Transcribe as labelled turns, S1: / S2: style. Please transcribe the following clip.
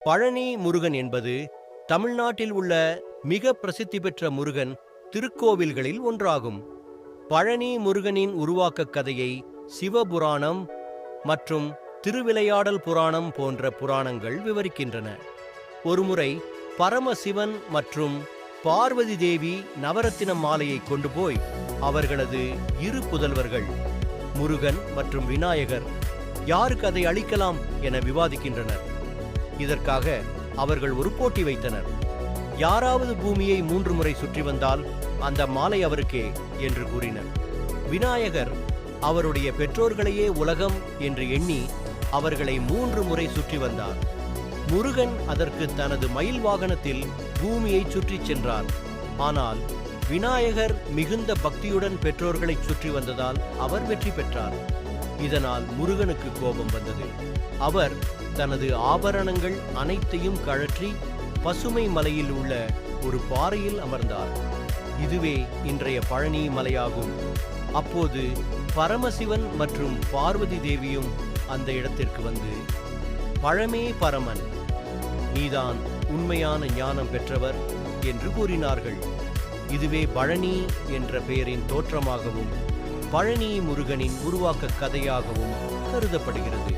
S1: பழனி முருகன் என்பது தமிழ்நாட்டில் உள்ள மிக பிரசித்தி பெற்ற முருகன் திருக்கோவில்களில் ஒன்றாகும். பழனி முருகனின் உருவாக்கக் கதையை சிவபுராணம் மற்றும் திருவிளையாடல் புராணம் போன்ற புராணங்கள் விவரிக்கின்றன. ஒருமுறை பரமசிவன் மற்றும் பார்வதி தேவி நவரத்தின மாலையை கொண்டு போய் அவர்களது இரு புதல்வர்கள் முருகன் மற்றும் விநாயகர் யாருக்கு அதை அளிக்கலாம் என விவாதிக்கின்றனர். இதற்காக அவர்கள் ஒரு போட்டி வைத்தனர். யாராவது பூமியை 3 முறை சுற்றி வந்தால் அந்த மாலை அவருக்கே என்று கூறினர். விநாயகர் அவருடைய பெற்றோர்களையே உலகம் என்று எண்ணி அவர்களை 3 முறை சுற்றி வந்தார். முருகன் அதற்கு தனது மயில் வாகனத்தில் பூமியை சுற்றிச் சென்றார். ஆனால் விநாயகர் மிகுந்த பக்தியுடன் பெற்றோர்களை சுற்றி வந்ததால் அவர் வெற்றி பெற்றார். இதனால் முருகனுக்கு கோபம் வந்தது. அவர் தனது ஆபரணங்கள் அனைத்தையும் கழற்றி பசுமை மலையில் உள்ள ஒரு பாறையில் அமர்ந்தார். இதுவே இன்றைய பழனி மலையாகும். அப்போது பரமசிவன் மற்றும் பார்வதி தேவியும் அந்த இடத்திற்கு வந்து, பழமே பரமன், நீதான் உண்மையான ஞானம் பெற்றவர் என்று கூறினார்கள். இதுவே பழனி என்ற பெயரின் தோற்றமாகவும் பழனி முருகனின் உருவாக்க கதையாகவும் கருதப்படுகிறது.